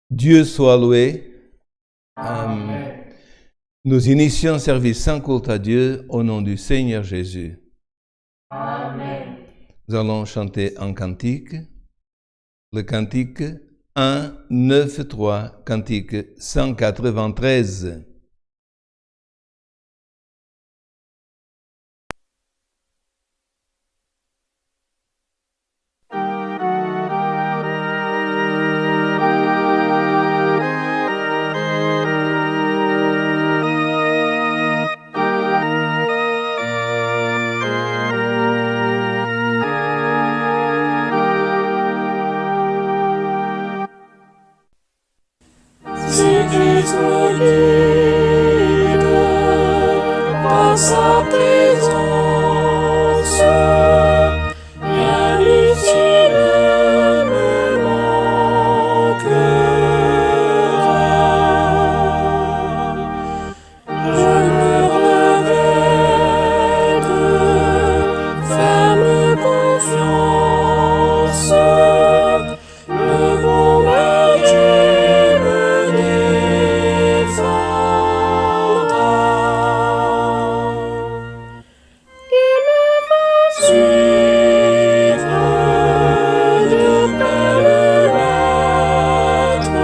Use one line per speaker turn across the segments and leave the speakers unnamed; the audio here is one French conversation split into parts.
Dieu soit loué.
Amen.
Nous initions un service sans culte à Dieu au nom du Seigneur Jésus.
Amen.
Nous allons chanter un cantique. Le cantique 1, 9, 3, cantique 193.
Si Christ me guide par sa présence, rien ici ne me manquera. Je me revêt de ferme confiance. Le bon berger me défendra. Il me fait suivre de belles lettres.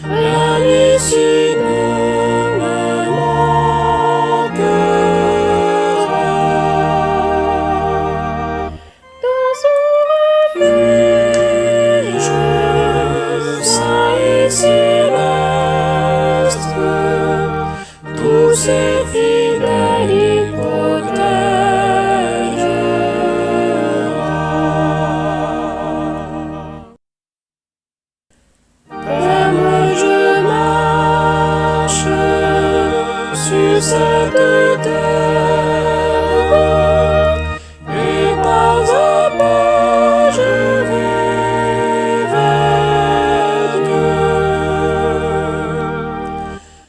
Rien ici ne me manquera. Dans son refuge saint et céleste, tous ses fidèles y protégera. Ferme je marche sur cette terre, et pas à pas je vais vers Dieu.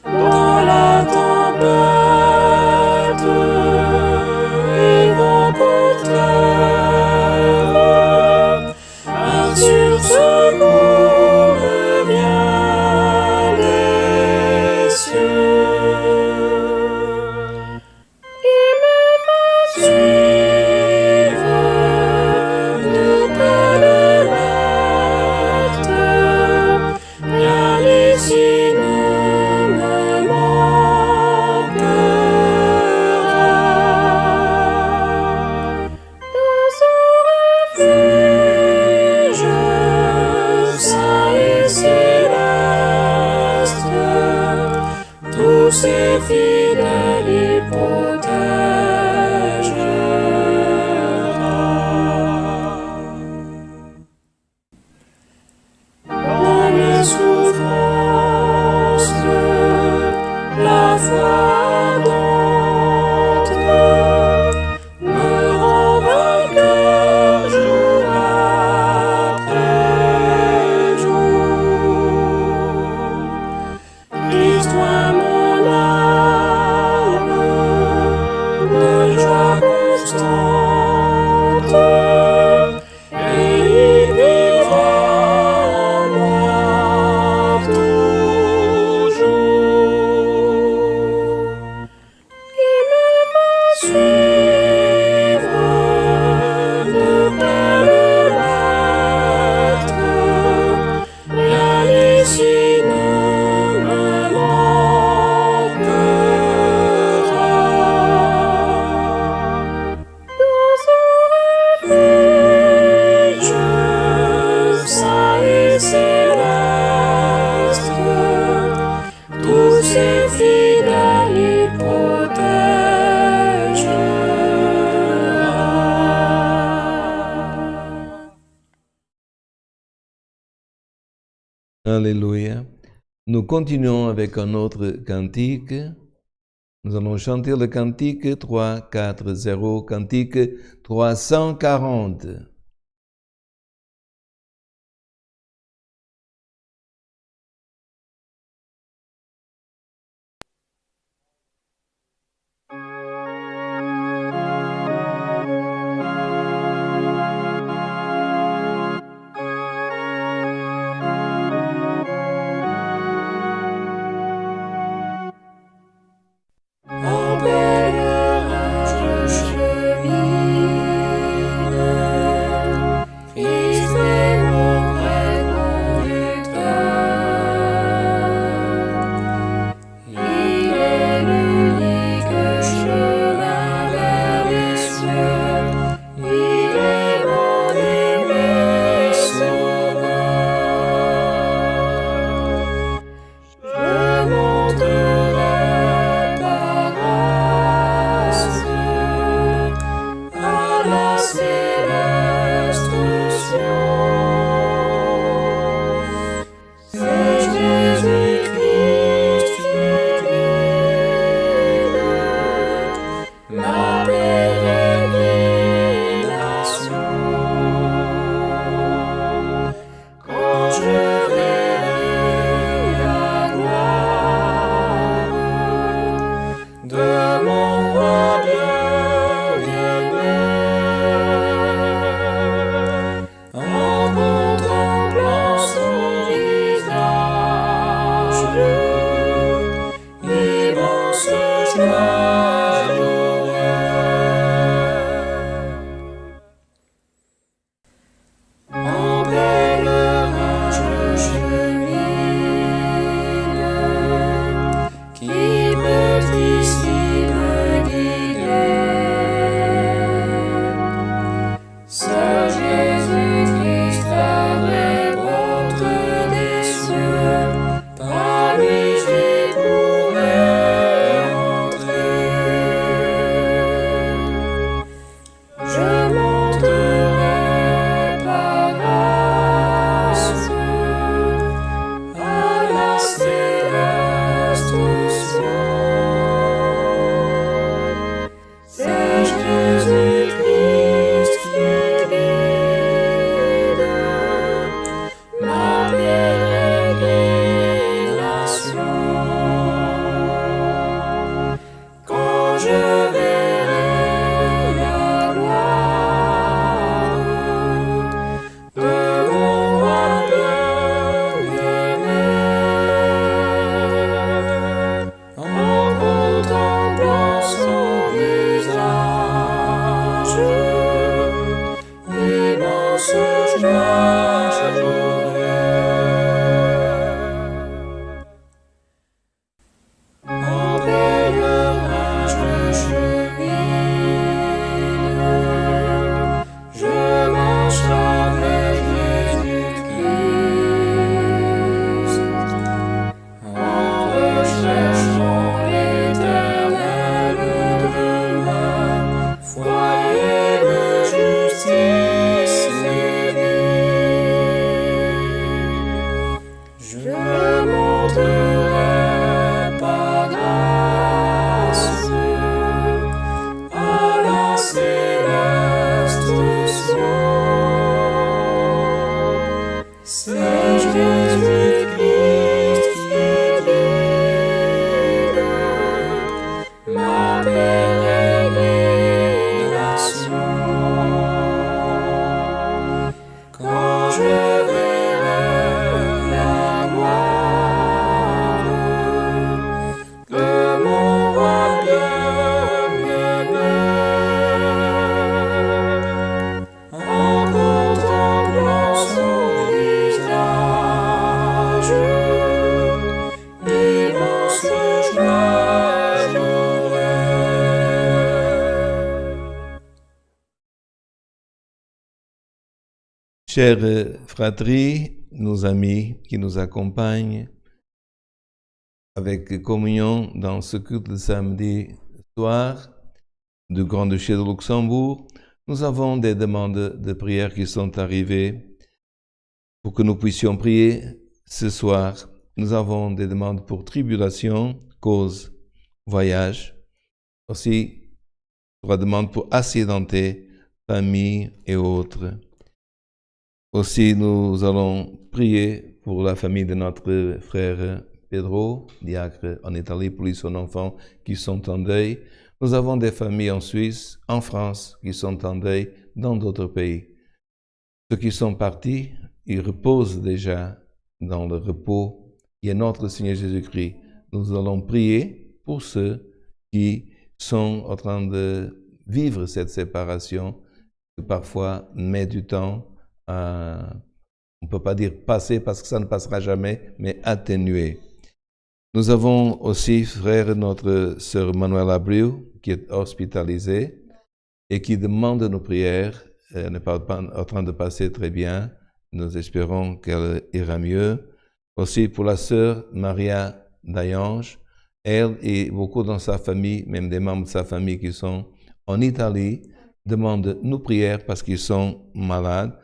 Dans la tempête et vent contraire, un sûr secours me vient des cieux. Il me fait suivre de belles lettres. Rien ici ne me manquera. Dans son refuge saint et céleste, tous ses fidèles y protégera. Dans mes souffrances, la foi ardente me rend vainqueur jour après jour. Christ, toi mon âme, de joie constante, et il vivra en moi toujours. Il me fait suivre de belles lettres. Rien ici ne me manquera. Dans son refuge saint et céleste, tous ses fidèles y protégera.
Alléluia. Nous continuons avec un autre cantique. Nous allons chanter le cantique 340, cantique 340.
joie j'aurai. En pèlerinage je chemine, qui peut ici me guider? Seul Jésus-Christ, la vraie porte des cieux, par lui j'y pourrai entrer. Je monterai par grâce à la céleste Sion. C'est Jésus-Christ qui guide ma pérégrination. Quand je verrai la gloire de mon roi bien-aimé, en contemplant son visage, immense joie j'aurai. En pèlerinage je chemine, je marche avec Jésus-Christ, en recherchant l'éternel demeure, foyer de justice et vie. Je monterai par grâce à la céleste Sion. C'est Jésus-Christ qui guide ma pérégrination. Quand je verrai la gloire de mon roi bien-aimé, en contemplant son visage, immense joie j'aurai.
Chers fratries, nos amis qui nous accompagnent avec communion dans ce culte de samedi soir du Grand-Duché de Luxembourg, nous avons des demandes de prière qui sont arrivées pour que nous puissions prier ce soir. Nous avons des demandes pour tribulation, cause, voyage, aussi trois demandes pour accidenté, famille et autres. Aussi, nous allons prier pour la famille de notre frère Pedro, diacre en Italie, pour lui son enfant qui sont en deuil. Nous avons des familles en Suisse, en France, qui sont en deuil, dans d'autres pays. Ceux qui sont partis, ils reposent déjà dans le repos qui est notre Seigneur Jésus-Christ. Nous allons prier pour ceux qui sont en train de vivre cette séparation, qui parfois met du temps à, on ne peut pas dire passer parce que ça ne passera jamais, mais atténuer. Nous avons aussi, frère, notre sœur Manuela Abreu, qui est hospitalisée et qui demande nos prières. Elle n'est pas en train de passer très bien. Nous espérons qu'elle ira mieux. Aussi pour la sœur Maria Dayange, elle et beaucoup dans sa famille, même des membres de sa famille qui sont en Italie, demandent nos prières parce qu'ils sont malades.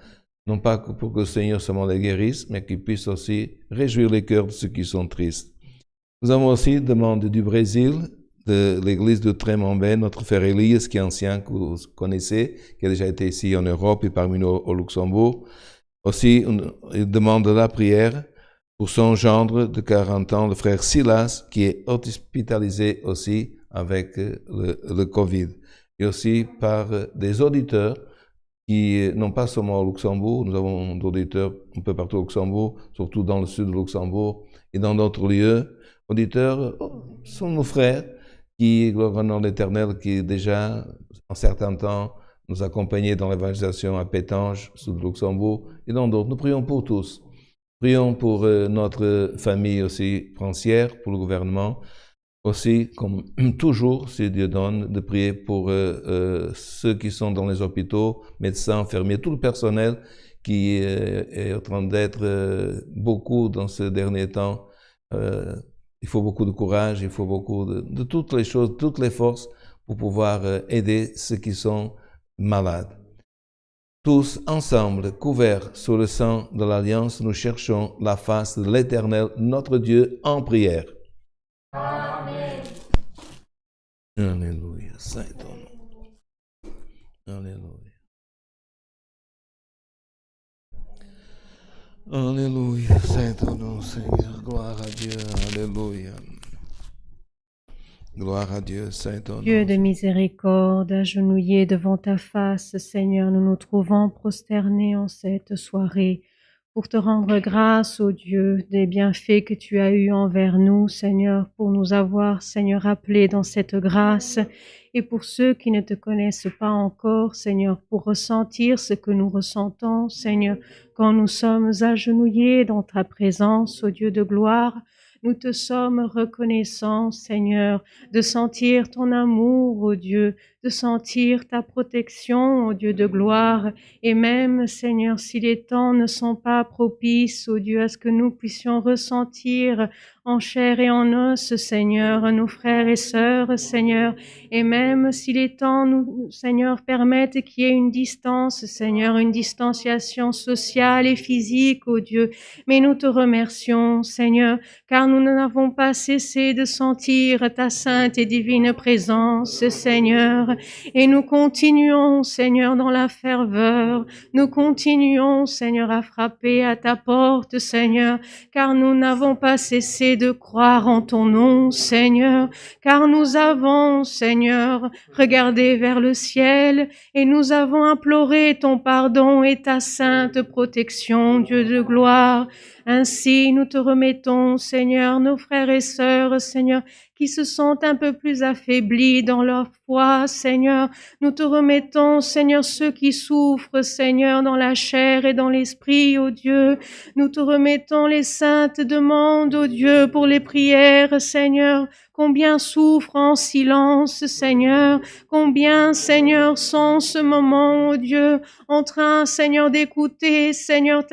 Non pas pour que le Seigneur seulement les guérisse, mais qu'il puisse aussi réjouir les cœurs de ceux qui sont tristes. Nous avons aussi demande du Brésil, de l'église de Tremembé, notre frère Elias, qui est ancien, que vous connaissez, qui a déjà été ici en Europe et parmi nous au Luxembourg. Aussi, il demande la prière pour son gendre de 40 ans, le frère Silas, qui est hospitalisé aussi avec le Covid. Et aussi par des auditeurs qui n'ont pas seulement au Luxembourg, nous avons d'auditeurs un peu partout au Luxembourg, surtout dans le sud de Luxembourg et dans d'autres lieux. Auditeurs sont nos frères qui, gloire en l'Éternel, qui déjà, en certains temps, nous accompagnait dans l'évangélisation à Pétange, sous Luxembourg, et dans d'autres. Nous prions pour tous. Prions pour notre famille aussi française, pour le gouvernement. Aussi, comme toujours, si Dieu donne, de prier pour ceux qui sont dans les hôpitaux, médecins, infirmiers, tout le personnel qui est en train d'être beaucoup dans ce dernier temps. Il faut beaucoup de courage, il faut beaucoup de toutes les choses, toutes les forces pour pouvoir aider ceux qui sont malades. Tous ensemble, couverts sous le sang de l'Alliance, nous cherchons la face de l'Éternel, notre Dieu, en prière.
Amen.
Alléluia, saint ton nom. Alléluia. Alléluia, saint ton nom, Seigneur. Gloire à Dieu, alléluia. Gloire à Dieu, saint ton nom.
Dieu de miséricorde, agenouillés devant ta face, Seigneur, nous nous trouvons prosternés en cette soirée pour te rendre grâce, ô Dieu, des bienfaits que tu as eus envers nous, Seigneur, pour nous avoir, Seigneur, appelés dans cette grâce, et pour ceux qui ne te connaissent pas encore, Seigneur, pour ressentir ce que nous ressentons, Seigneur, quand nous sommes agenouillés dans ta présence, ô Dieu de gloire. Nous te sommes reconnaissants, Seigneur, de sentir ton amour, ô Dieu, de sentir ta protection, ô Dieu de gloire, et même, Seigneur, si les temps ne sont pas propices, ô Dieu, à ce que nous puissions ressentir en chair et en os, Seigneur, nos frères et sœurs, Seigneur, et même si les temps, nous, Seigneur, permettent qu'il y ait une distance, Seigneur, une distanciation sociale et physique, ô Dieu, mais nous te remercions, Seigneur, car nous n'avons pas cessé de sentir ta sainte et divine présence, Seigneur, et nous continuons, Seigneur, dans la ferveur, nous continuons, Seigneur, à frapper à ta porte, Seigneur, car nous n'avons pas cessé de croire en ton nom, Seigneur, car nous avons, Seigneur, regardé vers le ciel et nous avons imploré ton pardon et ta sainte protection, Dieu de gloire. Ainsi, nous te remettons, Seigneur, nos frères et sœurs, Seigneur, qui se sentent un peu plus affaiblis dans leur foi, Seigneur. Nous te remettons, Seigneur, ceux qui souffrent, Seigneur, dans la chair et dans l'esprit, ô Dieu. Nous te remettons les saintes demandes, ô Dieu, pour les prières, Seigneur. Combien souffrent en silence, Seigneur. Combien, Seigneur, sont en ce moment, ô Dieu, en train, Seigneur, d'écouter, Seigneur,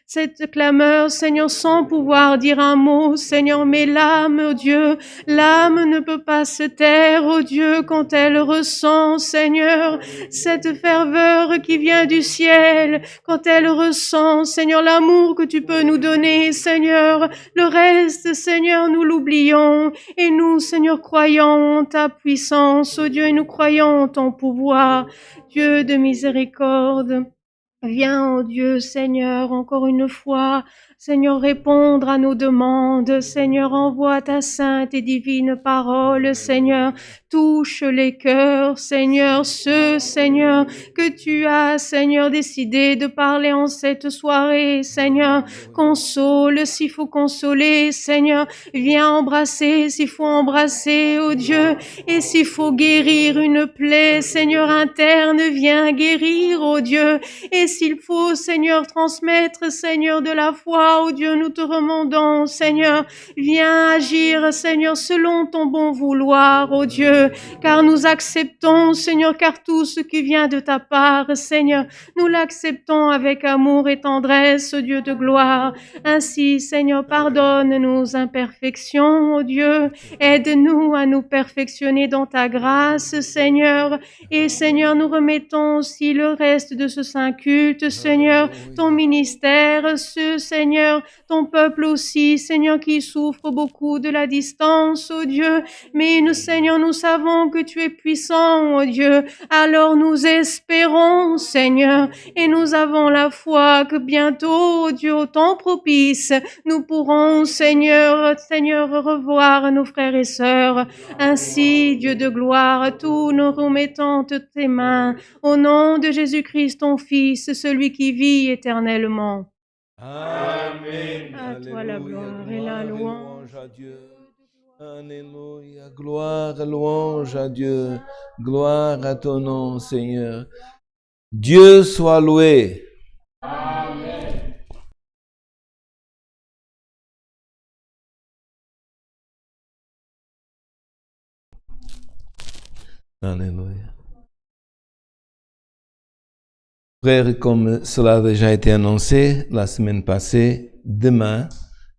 cette clameur, Seigneur, sans pouvoir dire un mot, Seigneur, mais l'âme, oh Dieu, l'âme ne peut pas se taire, oh Dieu, quand elle ressent, Seigneur, cette ferveur qui vient du ciel, quand elle ressent, Seigneur, l'amour que tu peux nous donner, Seigneur, le reste, Seigneur, nous l'oublions, et nous, Seigneur, croyons en ta puissance, oh Dieu, et nous croyons en ton pouvoir, Dieu de miséricorde. Viens, oh Dieu, Seigneur, encore une fois, Seigneur, répondre à nos demandes. Seigneur, envoie ta sainte et divine parole. Seigneur, touche les cœurs. Seigneur, ceux, Seigneur, que tu as, Seigneur, décidé de parler en cette soirée. Seigneur, console s'il faut consoler. Seigneur, viens embrasser s'il faut embrasser, oh Dieu. Et s'il faut guérir une plaie, Seigneur, interne, viens guérir, oh Dieu. Et s'il faut, Seigneur, transmettre, Seigneur, de la foi, oh Dieu, nous te demandons, Seigneur, viens agir, Seigneur, selon ton bon vouloir, oh Dieu, car nous acceptons, Seigneur, car tout ce qui vient de ta part, Seigneur, nous l'acceptons avec amour et tendresse, Dieu de gloire. Ainsi, Seigneur, pardonne nos imperfections, oh Dieu, aide-nous à nous perfectionner dans ta grâce, Seigneur, et Seigneur, nous remettons aussi le reste de ce saint culte, Seigneur, ton ministère, ce Seigneur, ton peuple aussi, Seigneur, qui souffre beaucoup de la distance, oh Dieu, mais nous, Seigneur, nous savons que tu es puissant, oh Dieu, alors nous espérons, Seigneur, et nous avons la foi que bientôt, oh Dieu, au temps propice, nous pourrons, Seigneur, revoir nos frères et sœurs. Ainsi, Dieu de gloire, tout nous remettons entre tes mains, au nom de Jésus-Christ, ton Fils, celui qui vit éternellement.
Amen.
À toi la gloire et la louange.
à Dieu. Alléluia, gloire, louange à Dieu, gloire à ton nom, Seigneur. Dieu soit loué.
Amen.
Alléluia. Frères, comme cela a déjà été annoncé la semaine passée, demain,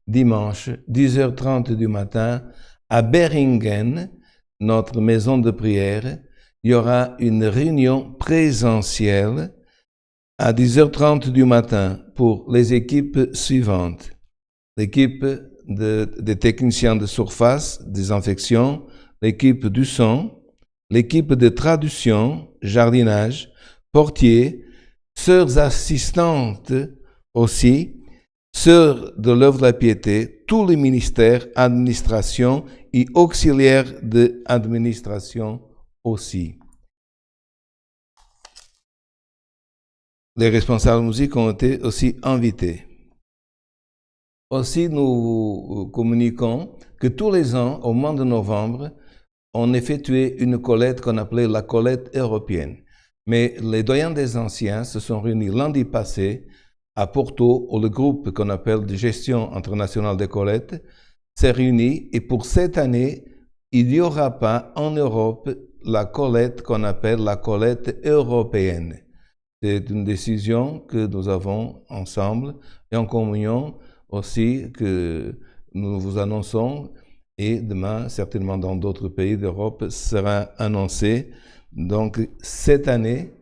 dimanche, 10h30 du matin, à Beringen, notre maison de prière, il y aura une réunion présentielle à 10h30 du matin pour les équipes suivantes. L'équipe des techniciens de surface, désinfection, l'équipe du son, l'équipe de traduction, jardinage, portier, sœurs assistantes aussi, sœurs de l'œuvre de la piété, tous les ministères, administration et auxiliaires de administration aussi. Les responsables de musique ont été aussi invités. Aussi, nous communiquons que tous les ans, au mois de novembre, on effectuait une collecte qu'on appelait la collecte européenne. Mais les doyens des anciens se sont réunis lundi passé à Porto, où le groupe qu'on appelle de gestion internationale des collectes s'est réuni. Et pour cette année, il n'y aura pas en Europe la collecte qu'on appelle la collecte européenne. C'est une décision que nous avons ensemble et en communion aussi que nous vous annonçons. Et demain, certainement dans d'autres pays d'Europe, sera annoncé. Donc, cette année,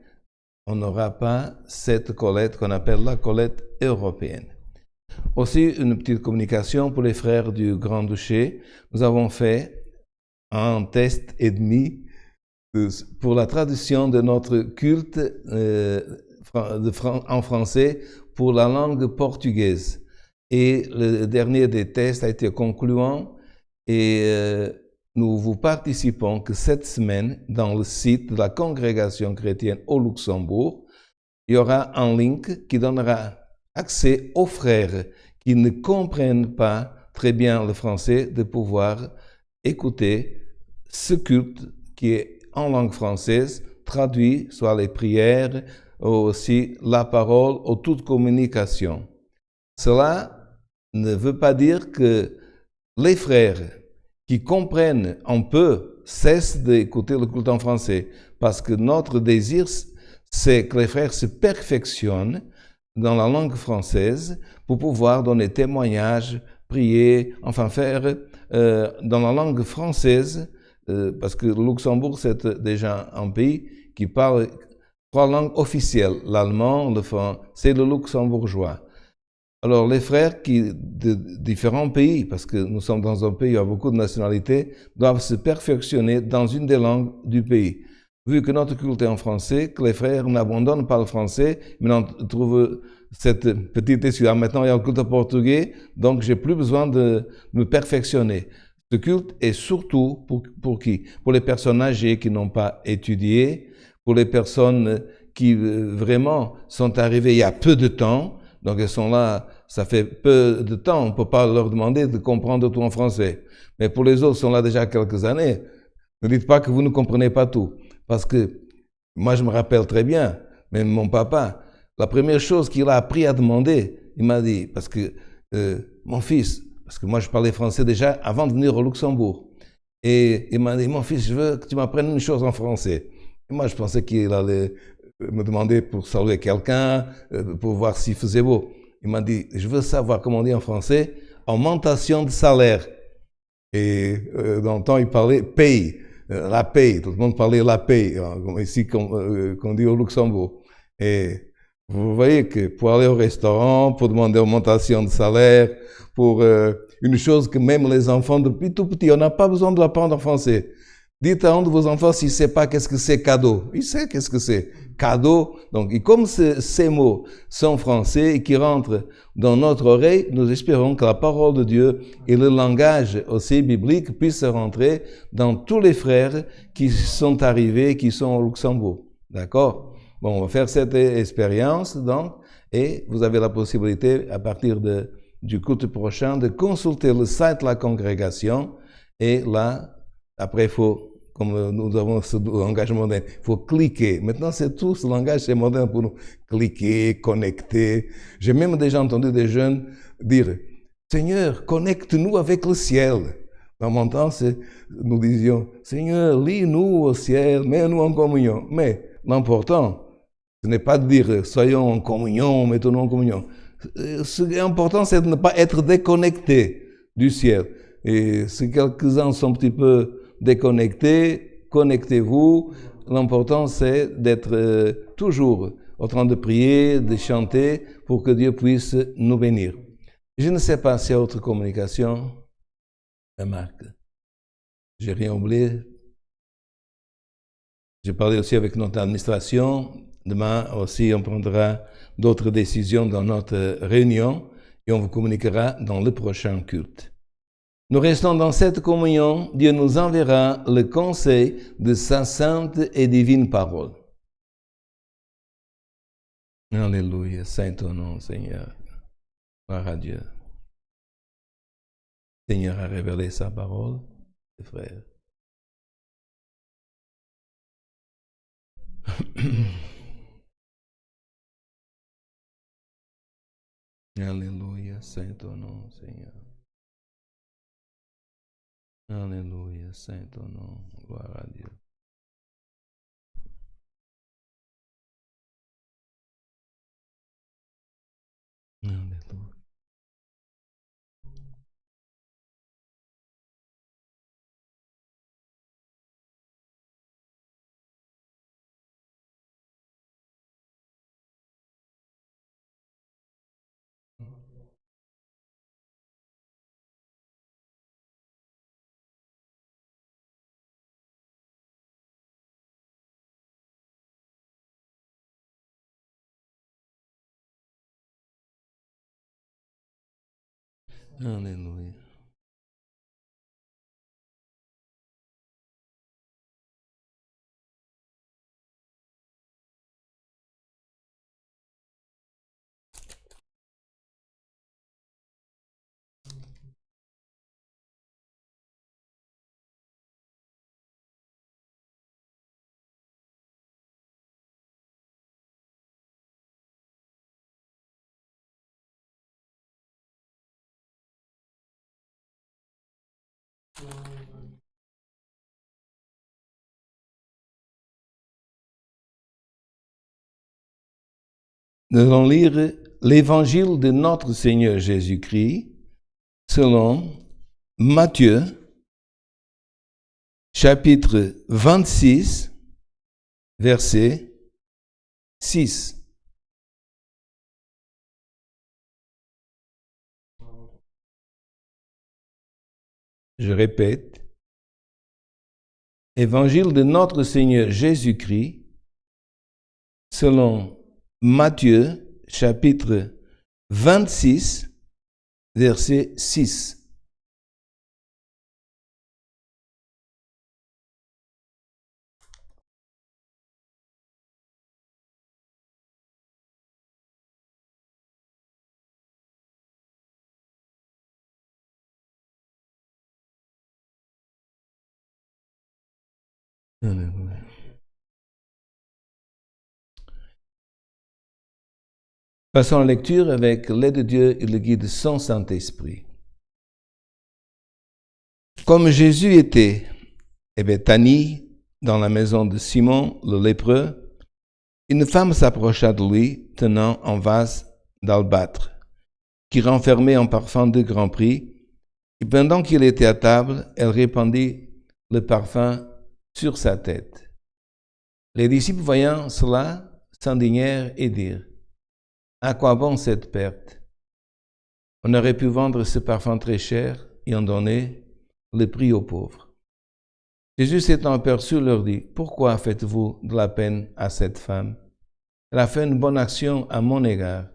on n'aura pas cette collecte qu'on appelle la collecte européenne. Aussi, une petite communication pour les frères du Grand-Duché. Nous avons fait un test et demi pour la traduction de notre culte en français pour la langue portugaise. Et le dernier des tests a été concluant et nous vous participons que cette semaine, dans le site de la congrégation chrétienne au Luxembourg, il y aura un link qui donnera accès aux frères qui ne comprennent pas très bien le français de pouvoir écouter ce culte qui est en langue française, traduit, soit les prières, ou aussi la parole ou toute communication. Cela ne veut pas dire que les frères qui comprennent un peu cessent d'écouter le culte en français, parce que notre désir, c'est que les frères se perfectionnent dans la langue française pour pouvoir donner témoignage, prier, enfin faire dans la langue française, parce que le Luxembourg, c'est déjà un pays qui parle 3 langues officielles, l'allemand, le français, le luxembourgeois. Alors, les frères de différents pays, parce que nous sommes dans un pays où il y a beaucoup de nationalités, doivent se perfectionner dans une des langues du pays. Vu que notre culte est en français, que les frères n'abandonnent pas le français, mais on trouve cette petite excuse. Maintenant, il y a un culte portugais, donc j'ai plus besoin de me perfectionner. Ce culte est surtout pour qui? Pour les personnes âgées qui n'ont pas étudié, pour les personnes qui vraiment sont arrivées il y a peu de temps, donc elles sont là, ça fait peu de temps, on ne peut pas leur demander de comprendre tout en français. Mais pour les autres, qui sont là déjà quelques années, ne dites pas que vous ne comprenez pas tout. Parce que moi, je me rappelle très bien, même mon papa, la première chose qu'il a appris à demander, il m'a dit, parce que mon fils, parce que moi je parlais français déjà avant de venir au Luxembourg, et il m'a dit, mon fils, je veux que tu m'apprennes une chose en français. Et moi, je pensais qu'il allait me demander pour saluer quelqu'un, pour voir s'il faisait beau. Il m'a dit, je veux savoir comment on dit en français, augmentation de salaire. Et dans le temps, il parlait paye, la paye. Tout le monde parlait la paye, ici qu'on dit au Luxembourg. Et vous voyez que pour aller au restaurant, pour demander augmentation de salaire, pour une chose que même les enfants depuis tout petit, on n'a pas besoin de l'apprendre en français. Dites à un de vos enfants s'il ne sait pas qu'est-ce que c'est cadeau. Il sait qu'est-ce que c'est cadeau. Donc, et comme ces mots sont français et qui rentrent dans notre oreille, nous espérons que la parole de Dieu et le langage aussi biblique puissent rentrer dans tous les frères qui sont arrivés, qui sont au Luxembourg. D'accord? Bon, on va faire cette expérience, donc, et vous avez la possibilité, à partir du culte prochain, de consulter le site de la congrégation Et là, après, il faut, comme nous avons ce langage moderne, il faut cliquer. Maintenant, c'est tout ce langage, c'est moderne pour nous. Cliquer, connecter. J'ai même déjà entendu des jeunes dire, Seigneur, connecte-nous avec le ciel. Dans mon temps, nous disions, Seigneur, lis-nous au ciel, mets-nous en communion. Mais l'important, ce n'est pas de dire, soyons en communion, mettons-nous en communion. Ce qui est important, c'est de ne pas être déconnecté du ciel. Et si quelques-uns sont un petit peu déconnectés, connectez-vous. L'important, c'est d'être toujours en train de prier, de chanter, pour que Dieu puisse nous bénir. Je ne sais pas s'il y a autre communication. Marc, j'ai rien oublié. J'ai parlé aussi avec notre administration. Demain aussi, on prendra d'autres décisions dans notre réunion et on vous communiquera dans le prochain culte. Nous restons dans cette communion. Dieu nous enverra le conseil de sa sainte et divine parole. Alléluia, saint ton nom, Seigneur. Gloire à Dieu. Seigneur a révélé sa parole, frères. Alléluia, saint ton nom, Seigneur. Alléluia, saint ton nom, gloire à Dieu. Alléluia. Alléluia. Nous allons lire l'évangile de notre Seigneur Jésus-Christ selon Matthieu, chapitre 26, verset 6. Je répète, évangile de notre Seigneur Jésus-Christ selon Matthieu, chapitre 26, verset 6. Passons à la lecture avec l'aide de Dieu et le guide de son Saint-Esprit. Comme Jésus était à Béthanie, dans la maison de Simon le lépreux, une femme s'approcha de lui, tenant un vase d'albâtre, qui renfermait un parfum de grand prix, et pendant qu'il était à table, elle répandit le parfum sur sa tête. Les disciples, voyant cela, s'indignèrent et dirent, « À quoi bon cette perte? On aurait pu vendre ce parfum très cher et en donner le prix aux pauvres. » Jésus s'étant aperçu leur dit, « Pourquoi faites-vous de la peine à cette femme? Elle a fait une bonne action à mon égard,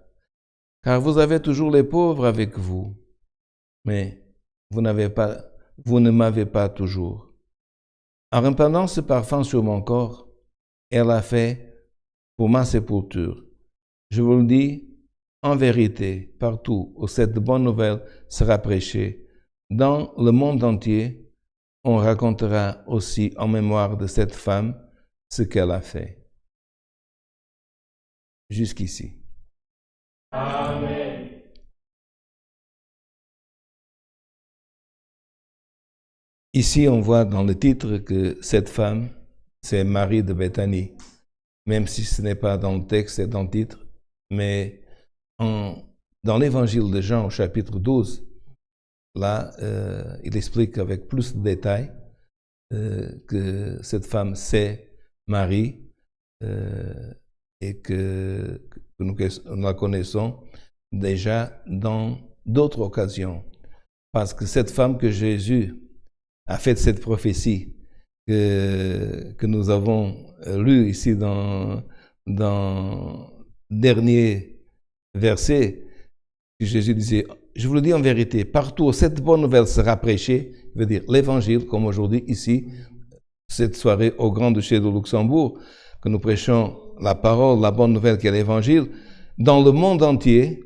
car vous avez toujours les pauvres avec vous, mais vous ne m'avez pas toujours. En répandant ce parfum sur mon corps, elle l'a fait pour ma sépulture. Je vous le dis, en vérité, partout où cette bonne nouvelle sera prêchée, dans le monde entier, on racontera aussi en mémoire de cette femme ce qu'elle a fait. Jusqu'ici.
Amen.
Ici, on voit dans le titre que cette femme, c'est Marie de Béthanie, même si ce n'est pas dans le texte, c'est dans le titre. Mais dans l'évangile de Jean, au chapitre 12, là, il explique avec plus de détails que cette femme, c'est Marie, et que nous la connaissons déjà dans d'autres occasions. Parce que cette femme que Jésus a fait cette prophétie que nous avons lue ici dans dernier verset, que Jésus disait, je vous le dis en vérité, partout où cette bonne nouvelle sera prêchée, veut dire l'évangile, comme aujourd'hui ici, cette soirée au Grand-Duché de Luxembourg, que nous prêchons la parole, la bonne nouvelle qui est l'évangile, dans le monde entier,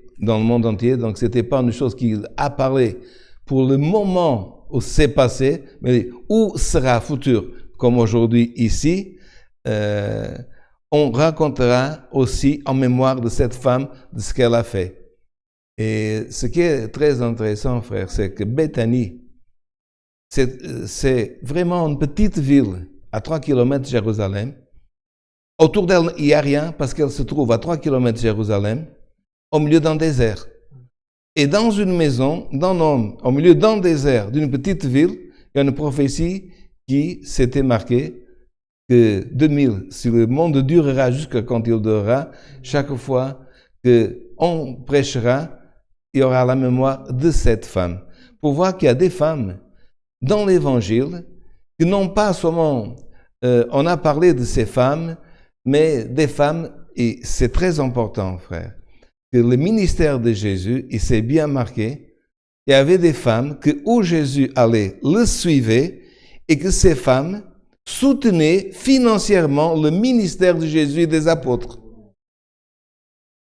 donc c'était pas une chose qui a parlé pour le moment où c'est passé, mais où sera futur, comme aujourd'hui ici, on racontera aussi en mémoire de cette femme de ce qu'elle a fait. Et ce qui est très intéressant, frère, c'est que Béthanie, c'est vraiment une petite ville à 3 km de Jérusalem. Autour d'elle, il n'y a rien parce qu'elle se trouve à 3 km de Jérusalem, au milieu d'un désert. Et dans une maison d'un homme, au milieu d'un désert, d'une petite ville, il y a une prophétie qui s'était marquée que 2000, si le monde durera jusqu'à quand il durera, chaque fois qu'on prêchera, il y aura la mémoire de cette femme. Pour voir qu'il y a des femmes dans l'Évangile qui n'ont pas seulement, on a parlé de ces femmes, mais des femmes, et c'est très important, frère, que le ministère de Jésus, il s'est bien marqué. Il y avait des femmes que où Jésus allait, le suivait, et que ces femmes soutenaient financièrement le ministère de Jésus et des apôtres.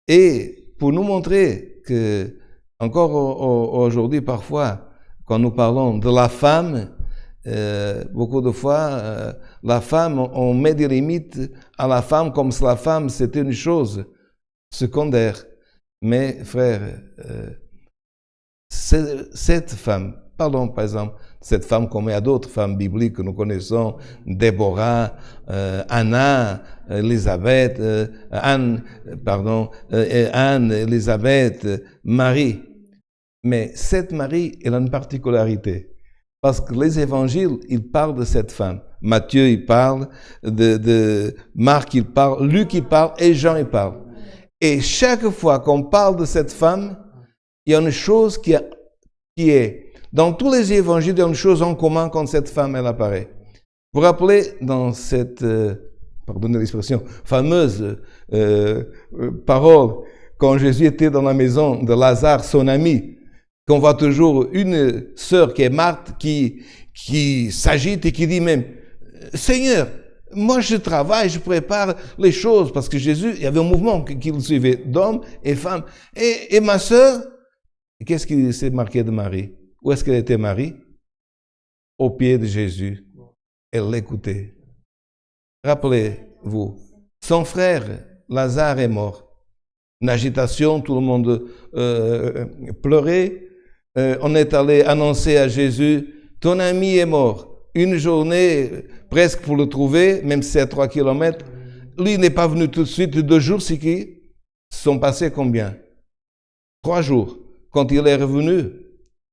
Et pour nous montrer que, encore aujourd'hui, parfois, quand nous parlons de la femme, beaucoup de fois, la femme, on met des limites à la femme comme si la femme c'était une chose secondaire. Mais frère, cette femme, parlons par exemple, cette femme comme il y a d'autres femmes bibliques que nous connaissons, Déborah, Anna, Élisabeth, Anne, Élisabeth, Marie. Mais cette Marie, elle a une particularité. Parce que les évangiles, ils parlent de cette femme. Matthieu, il parle, de Marc, il parle, Luc, il parle, et Jean, il parle. Et chaque fois qu'on parle de cette femme, il y a une chose qui est, dans tous les évangiles, il y a une chose en commun quand cette femme, elle apparaît. Vous vous rappelez, dans cette, pardonnez l'expression, fameuse parole, quand Jésus était dans la maison de Lazare, son ami, qu'on voit toujours une sœur qui est Marthe, qui s'agite et qui dit même, Seigneur, moi je travaille, je prépare les choses, parce que Jésus, il y avait un mouvement qui le suivait, d'hommes et femmes. Et ma sœur, qu'est-ce qui s'est marqué de Marie? Où est-ce qu'elle était Marie? Au pied de Jésus. Elle l'écoutait. Rappelez-vous, son frère Lazare est mort. Une agitation, tout le monde pleurait. On est allé annoncer à Jésus, ton ami est mort. Une journée presque pour le trouver, même si c'est à 3 km. Lui n'est pas venu tout de suite. 2 jours, c'est qui sont passés combien? 3 jours. Quand il est revenu,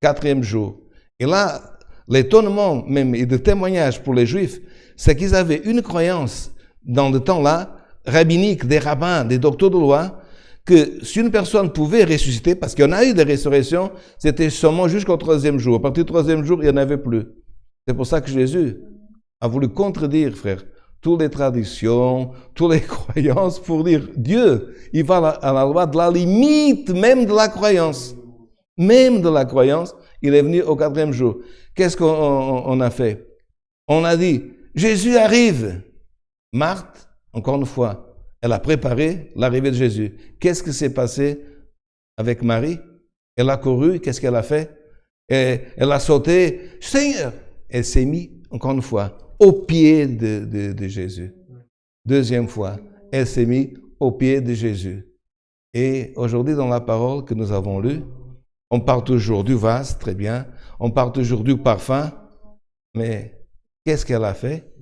4e jour. Et là, l'étonnement même et de témoignage pour les Juifs, c'est qu'ils avaient une croyance dans le temps-là, rabbinique, des rabbins, des docteurs de loi, que si une personne pouvait ressusciter, parce qu'il y en a eu des résurrections, c'était seulement jusqu'au 3e jour. À partir du 3e jour, il n'y en avait plus. C'est pour ça que Jésus a voulu contredire, frère, toutes les traditions, toutes les croyances pour dire Dieu, il va à la loi de la limite même de la croyance. Même de la croyance, il est venu au 4e jour. Qu'est-ce qu'on a fait? On a dit, Jésus arrive. Marthe, encore une fois, elle a préparé l'arrivée de Jésus. Qu'est-ce qui s'est passé avec Marie? Elle a couru, qu'est-ce qu'elle a fait? Et elle a sauté, Seigneur, elle s'est mise, encore une fois, au pied de Jésus. Deuxième fois, elle s'est mise au pied de Jésus. Et aujourd'hui, dans la parole que nous avons lue, on parle toujours du vase, très bien. On parle toujours du parfum. Mais qu'est-ce qu'elle a fait?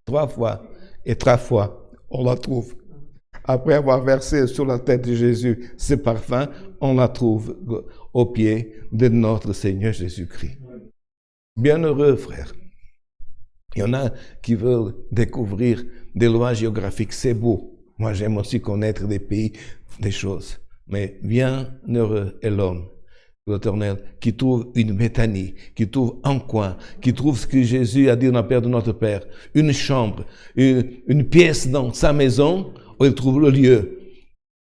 Trois fois. Et trois fois, on la trouve. Après avoir versé sur la tête de Jésus ce parfum, on la trouve au pied de notre Seigneur Jésus-Christ. Bienheureux, frères. Il y en a qui veulent découvrir des lois géographiques, c'est beau. Moi, j'aime aussi connaître des pays, des choses. Mais bienheureux est l'homme, l'Éternel, qui trouve une Béthanie, qui trouve un coin, qui trouve ce que Jésus a dit dans la Père de notre Père, une chambre, une pièce dans sa maison, où il trouve le lieu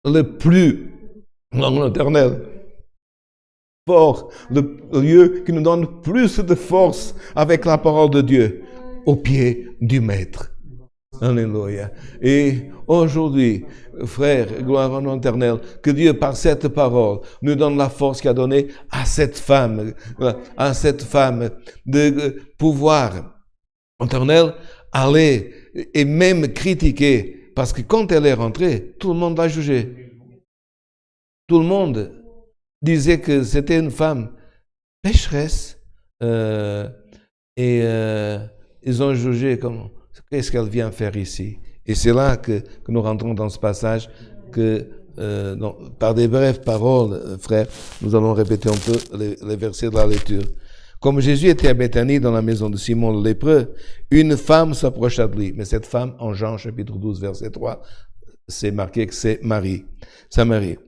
le plus, dans l'Éternel, fort, le lieu qui nous donne plus de force avec la parole de Dieu, au pied du Maître. Alléluia. Et aujourd'hui, frères, gloire en l'Éternel, que Dieu, par cette parole, nous donne la force qu'il a donnée à cette femme de pouvoir, Éternel, aller et même critiquer, parce que quand elle est rentrée, tout le monde l'a jugée. Tout le monde disait que c'était une femme pécheresse, et ils ont jugé comme qu'est-ce qu'elle vient faire ici. Et c'est là que nous rentrons dans ce passage que par des brèves paroles, frères, nous allons répéter un peu les versets de la lecture. Comme Jésus était à Béthanie dans la maison de Simon le lépreux, une femme s'approcha de lui. Mais cette femme, en Jean chapitre 12, verset 3, c'est marqué que c'est Marie, sa Marie.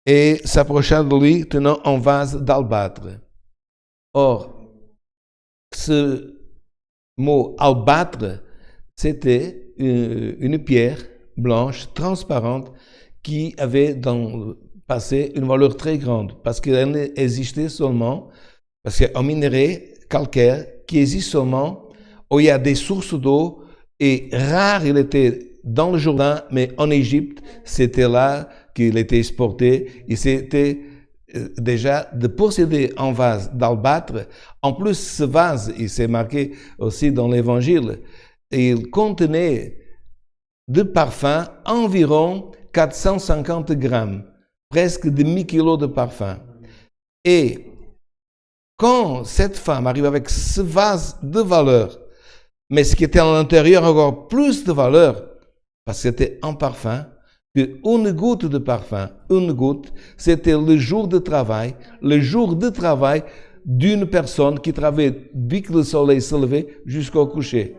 Et s'approcha de lui tenant un vase d'albâtre. Or, ce mot albâtre, c'était une pierre blanche, transparente, qui avait dans le passé une valeur très grande, parce qu'elle existait seulement, parce qu'il y a un minerai calcaire qui existe seulement où il y a des sources d'eau, et rare il était dans le Jourdain, mais en Égypte, c'était là qu'il était exporté, et c'était déjà de posséder un vase d'albâtre. En plus, ce vase, il s'est marqué aussi dans l'Évangile, et il contenait de parfum environ 450 grammes, presque demi-kilo de parfum. Et quand cette femme arrive avec ce vase de valeur, mais ce qui était à l'intérieur encore plus de valeur, parce que c'était un parfum, qu'une goutte de parfum, une goutte, c'était le jour de travail d'une personne qui travaillait dès que le soleil se levait jusqu'au coucher.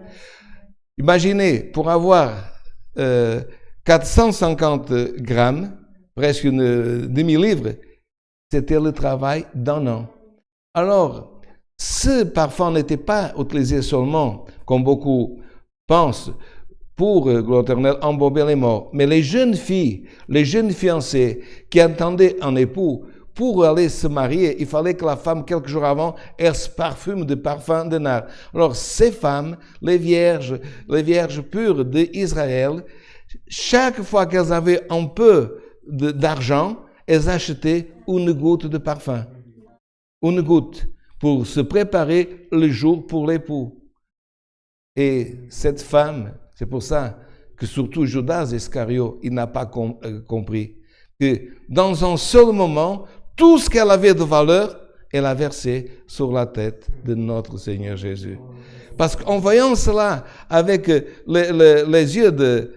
Imaginez, pour avoir 450 grammes, presque une demi-livre, c'était le travail d'un an. Alors, ce parfum n'était pas utilisé seulement, comme beaucoup pensent, pour l'Éternel embaumer les morts, mais les jeunes fiancées qui attendaient un époux, pour aller se marier, il fallait que la femme, quelques jours avant, elle se parfume de parfum de nard. Alors, ces femmes, les vierges pures d'Israël, chaque fois qu'elles avaient un peu d'argent, elles achetaient une goutte de parfum. Une goutte pour se préparer le jour pour l'époux. Et cette femme, c'est pour ça que surtout Judas Iscario, il n'a pas compris que dans un seul moment, tout ce qu'elle avait de valeur, elle a versé sur la tête de notre Seigneur Jésus. Parce qu'en voyant cela avec les yeux de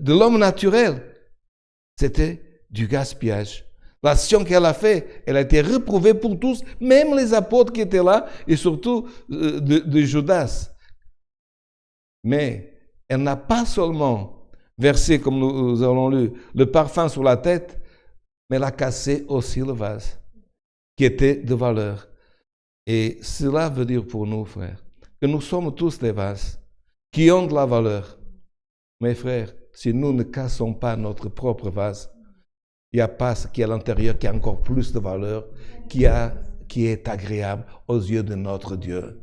l'homme naturel, c'était du gaspillage. L'action qu'elle a fait, elle a été reprouvée pour tous, même les apôtres qui étaient là, et surtout de Judas. Mais elle n'a pas seulement versé, comme nous avons lu, le parfum sur la tête, mais elle a cassé aussi le vase, qui était de valeur. Et cela veut dire pour nous, frères, que nous sommes tous des vases qui ont de la valeur. Mes frères, si nous ne cassons pas notre propre vase, il n'y a pas ce qui est à l'intérieur qui a encore plus de valeur, qui est agréable aux yeux de notre Dieu.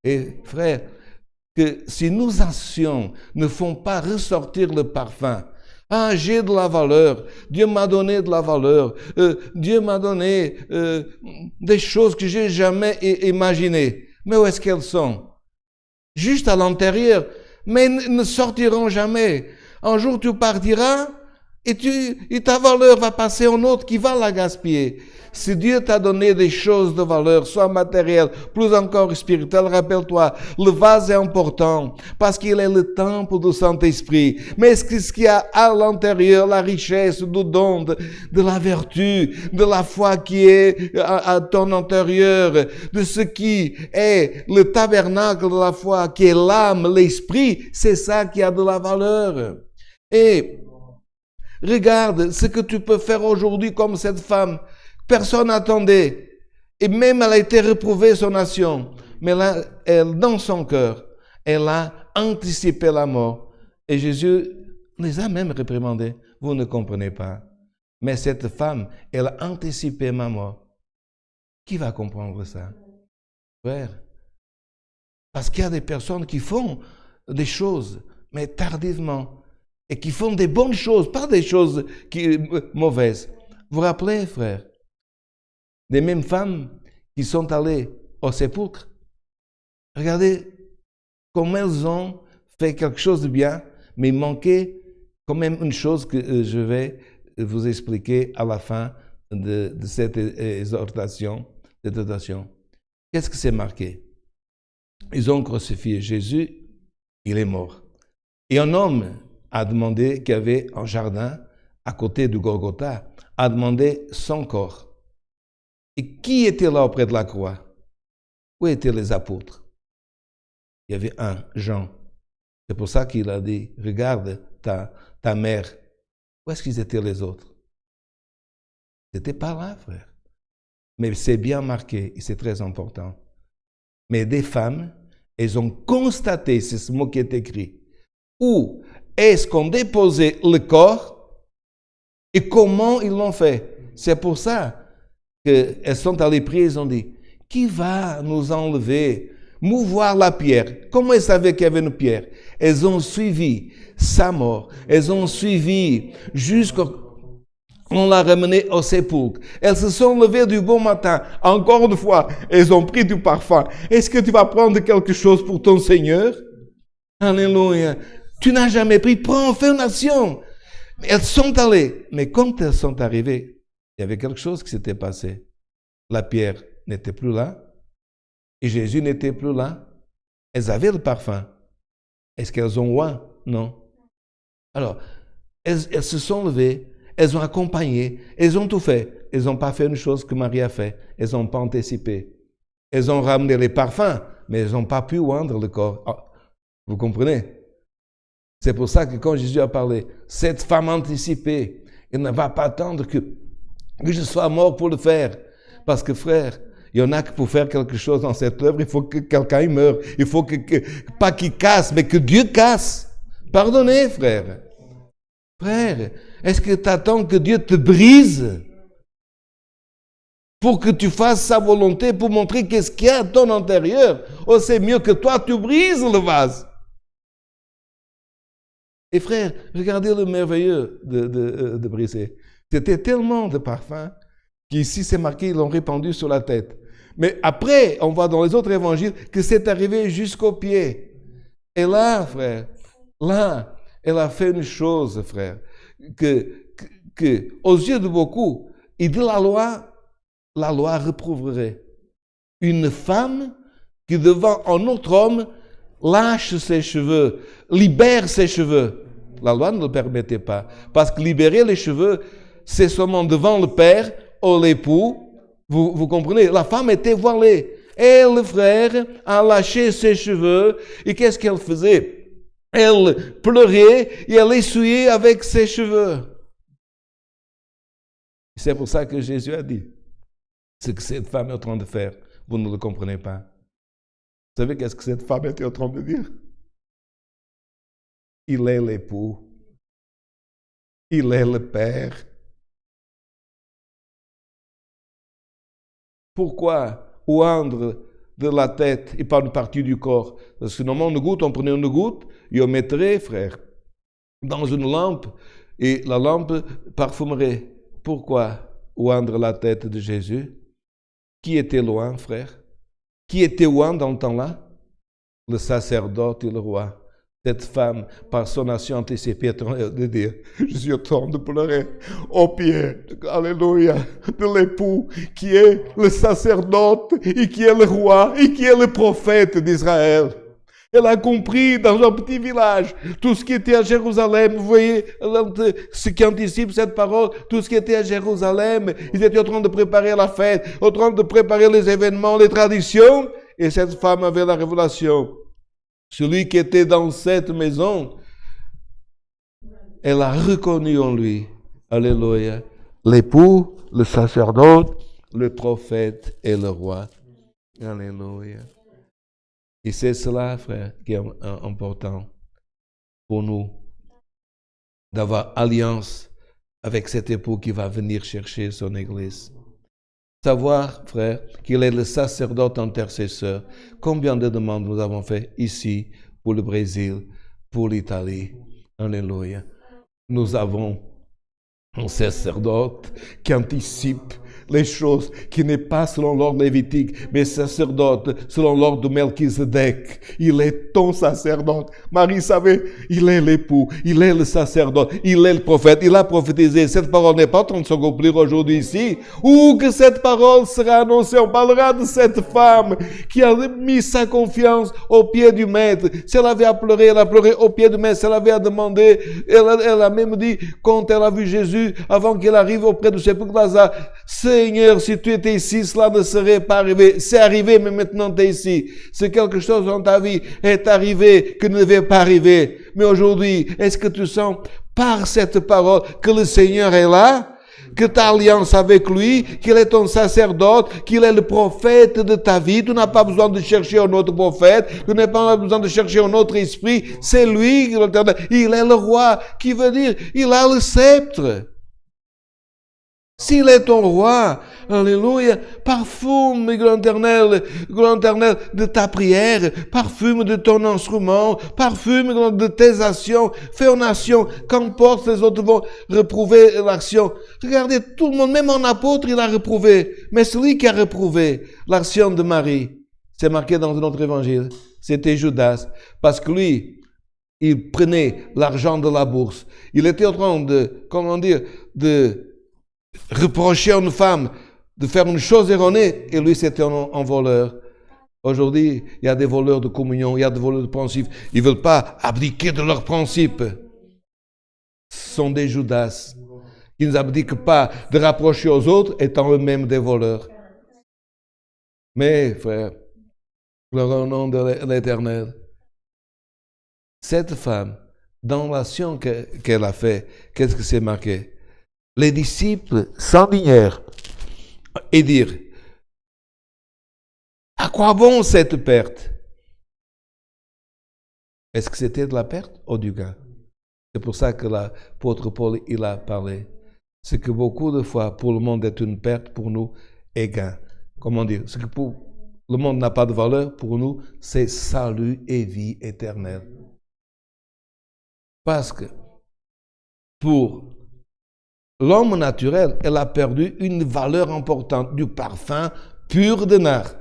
Et frères, que si nos actions ne font pas ressortir le parfum Ah, j'ai de la valeur. Dieu m'a donné de la valeur. Dieu m'a donné des choses que j'ai jamais imaginées. Mais où est-ce qu'elles sont? Juste à l'intérieur. Mais elles ne sortiront jamais. Un jour, tu partiras et ta valeur va passer à un autre qui va la gaspiller. Si Dieu t'a donné des choses de valeur, soit matérielles, plus encore spirituelles, rappelle-toi, le vase est important parce qu'il est le temple du Saint-Esprit. Mais ce qu'il y a à l'intérieur, la richesse du don, de la vertu, de la foi qui est à ton intérieur, de ce qui est le tabernacle de la foi, qui est l'âme, l'esprit, c'est ça qui a de la valeur. Et regarde ce que tu peux faire aujourd'hui comme cette femme. Personne n'attendait. Et même elle a été reprouvée, son nation. Mais là, elle, dans son cœur, elle a anticipé la mort. Et Jésus les a même réprimandés. Vous ne comprenez pas. Mais cette femme, elle a anticipé ma mort. Qui va comprendre ça? Frère. Parce qu'il y a des personnes qui font des choses, mais tardivement. Et qui font des bonnes choses, pas des choses mauvaises. Vous vous rappelez, frère? Des mêmes femmes qui sont allées au sépulcre. Regardez comment elles ont fait quelque chose de bien, mais il manquait quand même une chose que je vais vous expliquer à la fin de cette exhortation. Qu'est-ce que c'est marqué? Ils ont crucifié Jésus, il est mort. Et un homme a demandé, qu'il y avait un jardin à côté du Golgotha, a demandé son corps. Et qui était là auprès de la croix? Où étaient les apôtres? Il y avait un, Jean. C'est pour ça qu'il a dit, regarde ta mère. Où est-ce qu'ils étaient les autres? Ils n'étaient pas là, frère. Mais c'est bien marqué et c'est très important. Mais des femmes, elles ont constaté, c'est ce mot qui est écrit, où est-ce qu'on déposait le corps et comment ils l'ont fait. C'est pour ça qu'elles sont allées prier, ils ont dit, qui va nous enlever, mouvoir la pierre? Comment elles savaient qu'il y avait une pierre? Elles ont suivi sa mort. Elles ont suivi jusqu'on l'a ramené au sépulcre. Elles se sont levées du bon matin. Encore une fois, elles ont pris du parfum. Est-ce que tu vas prendre quelque chose pour ton Seigneur? Alléluia. Tu n'as jamais pris, prends, fais une action. Elles sont allées. Mais quand elles sont arrivées, il y avait quelque chose qui s'était passé. La pierre n'était plus là. Et Jésus n'était plus là. Elles avaient le parfum. Est-ce qu'elles ont oint? Non. Alors, elles se sont levées. Elles ont accompagné. Elles ont tout fait. Elles n'ont pas fait une chose que Marie a fait. Elles n'ont pas anticipé. Elles ont ramené les parfums, mais elles n'ont pas pu oindre le corps. Oh, vous comprenez? C'est pour ça que quand Jésus a parlé, cette femme anticipée, elle ne va pas attendre que je sois mort pour le faire. Parce que frère, il y en a que pour faire quelque chose dans cette œuvre, il faut que quelqu'un meure. Il faut pas qu'il casse, mais que Dieu casse. Pardonnez, frère. Frère, est-ce que tu attends que Dieu te brise pour que tu fasses sa volonté, pour montrer qu'est-ce qu'il y a à ton intérieur? Oh, c'est mieux que toi, tu brises le vase. Et frère, regardez le merveilleux de briser. C'était tellement de parfum qu'ici c'est marqué, ils l'ont répandu sur la tête. Mais après, on voit dans les autres évangiles que c'est arrivé jusqu'aux pieds. Et là, frère, là, elle a fait une chose, frère, que aux yeux de beaucoup, il dit la loi reprouverait. Une femme qui devant un autre homme lâche ses cheveux, libère ses cheveux. La loi ne le permettait pas. Parce que libérer les cheveux, c'est seulement devant le père ou l'époux. Vous comprenez? La femme était voilée. Et le frère a lâché ses cheveux. Et qu'est-ce qu'elle faisait? Elle pleurait et elle essuyait avec ses cheveux. C'est pour ça que Jésus a dit ce que cette femme est en train de faire. Vous ne le comprenez pas. Vous savez qu'est-ce que cette femme était en train de dire? Il est l'époux. Il est le père. Pourquoi oindre de la tête et pas une partie du corps? Parce que normalement, une goutte, on prenait une goutte et on mettrait, frère, dans une lampe Et la lampe parfumerait. Pourquoi oindre la tête de Jésus? Qui était loin, frère? Qui était loin dans le temps-là? Le sacerdote et le roi. Cette femme, par son action anticipée, de dire, je suis en train de pleurer aux pieds, alléluia, de l'époux qui est le sacerdote et qui est le roi et qui est le prophète d'Israël. Elle a compris dans un petit village tout ce qui était à Jérusalem. Vous voyez ce qui anticipe cette parole, tout ce qui était à Jérusalem. Ils étaient en train de préparer la fête, en train de préparer les événements, les traditions. Et cette femme avait la révélation. Celui qui était dans cette maison, elle a reconnu en lui, alléluia, l'époux, le sacerdote, le prophète et le roi. Alléluia. Et c'est cela, frère, qui est important pour nous, d'avoir alliance avec cet époux qui va venir chercher son Église. Savoir, frère, qu'il est le sacerdote intercesseur. Combien de demandes nous avons fait ici, pour le Brésil, pour l'Italie. Alléluia. Nous avons un sacerdote qui anticipe les choses, qui n'est pas selon l'ordre lévitique, mais sacerdote selon l'ordre de Melchisedec. Il est ton sacerdote. Marie savait, il est l'époux, il est le sacerdote, il est le prophète, il a prophétisé. Cette parole n'est pas en train de s'accomplir aujourd'hui ici. Ou que cette parole sera annoncée, on parlera de cette femme qui a mis sa confiance au pied du maître. Si elle avait à pleurer, elle a pleuré au pied du maître. Si elle avait à demander, elle a même dit, quand elle a vu Jésus, avant qu'il arrive auprès du sépulcre de Lazare, Seigneur, si tu étais ici, cela ne serait pas arrivé. C'est arrivé, mais maintenant tu es ici. C'est quelque chose dans ta vie est arrivé que ne devait pas arriver. Mais aujourd'hui, est-ce que tu sens par cette parole que le Seigneur est là? Que tu as alliance avec lui, qu'il est ton sacerdote, qu'il est le prophète de ta vie. Tu n'as pas besoin de chercher un autre prophète, tu n'as pas besoin de chercher un autre esprit. C'est lui, il est le roi, qui veut dire, il a le sceptre. S'il est ton roi, alléluia, parfume, grand éternel, de ta prière, parfume de ton instrument, parfume de tes actions, fais une action, qu'importe les autres vont reprouver l'action. Regardez, tout le monde, même un apôtre, il a reprouvé. Mais celui qui a reprouvé l'action de Marie, c'est marqué dans un autre évangile, c'était Judas. Parce que lui, il prenait l'argent de la bourse. Il était en train de, de reprocher à une femme de faire une chose erronée, et lui c'était un voleur. Aujourd'hui, il y a des voleurs de communion, il y a des voleurs de principes. Ils ne veulent pas abdiquer de leurs principes. Ce sont des Judas qui ne abdiquent pas de rapprocher aux autres, étant eux-mêmes des voleurs. Mais, frère, gloire au nom de l'Éternel, cette femme, dans l'action qu'elle a fait, qu'est-ce que c'est marqué? Les disciples s'indignèrent et dirent, à quoi bon cette perte? Est-ce que c'était de la perte ou du gain? C'est pour ça que l'apôtre Paul, il a parlé. C'est que beaucoup de fois, pour le monde est une perte, pour nous, est gain. Comment dire? C'est que pour le monde n'a pas de valeur, pour nous, c'est salut et vie éternelle. Parce que pour l'homme naturel, elle a perdu une valeur importante du parfum pur de nard.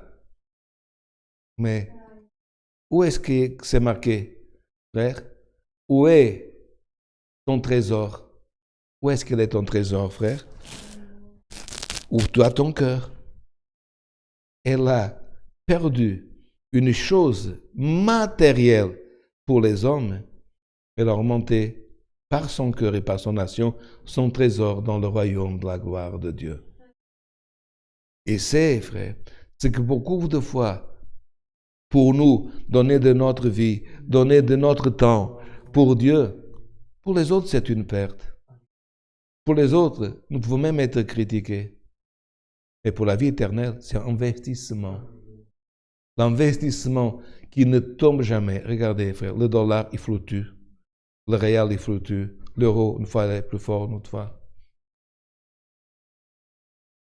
Mais où est-ce que c'est marqué, frère? Où est ton trésor? Où est-ce qu'il est ton trésor, frère? Ouvre-toi ton cœur. Elle a perdu une chose matérielle pour les hommes. Elle a remonté par son cœur et par son action, son trésor dans le royaume de la gloire de Dieu. Et c'est, frère, c'est que beaucoup de fois, pour nous, donner de notre vie, donner de notre temps pour Dieu, pour les autres, c'est une perte. Pour les autres, nous pouvons même être critiqués. Et pour la vie éternelle, c'est un investissement. L'investissement qui ne tombe jamais. Regardez, frère, le dollar, il fluctue. Le réal, il fluctue. L'euro, une fois, il est plus fort, une autre fois.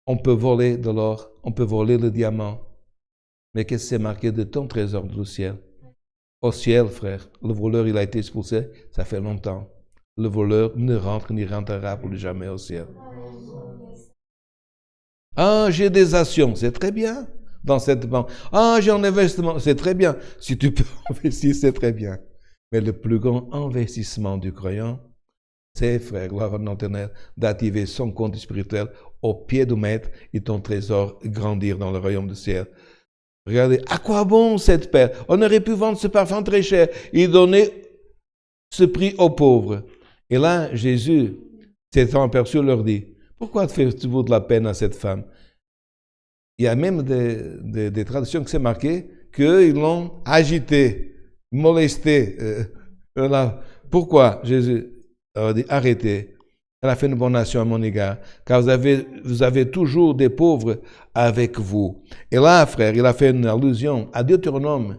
On peut voler de l'or, on peut voler le diamant. Mais qu'est-ce que c'est marqué de ton trésor du ciel? Au ciel, frère, le voleur, il a été expulsé, ça fait longtemps. le voleur ne rentre ni rentrera plus jamais au ciel. Ah, j'ai des actions, c'est très bien dans cette banque. Ah, j'ai un investissement, c'est très bien. Si tu peux investir, c'est très bien. Mais le plus grand investissement du croyant, c'est, frère, gloire à l'éternel, d'activer son compte spirituel au pied du maître et ton trésor grandir dans le royaume du ciel. Regardez, à quoi bon cette paire? On aurait pu vendre ce parfum très cher et donner ce prix aux pauvres. Et là, Jésus, s'étant aperçu, leur dit, pourquoi faites-vous de la peine à cette femme? Il y a même des traductions que c'est marqué qu'ils l'ont agité, molesté. Pourquoi Jésus leur dit, arrêtez. Elle a fait une bonne action à mon égard, car vous avez toujours des pauvres avec vous. Et là, frère, il a fait une allusion à Deutéronome,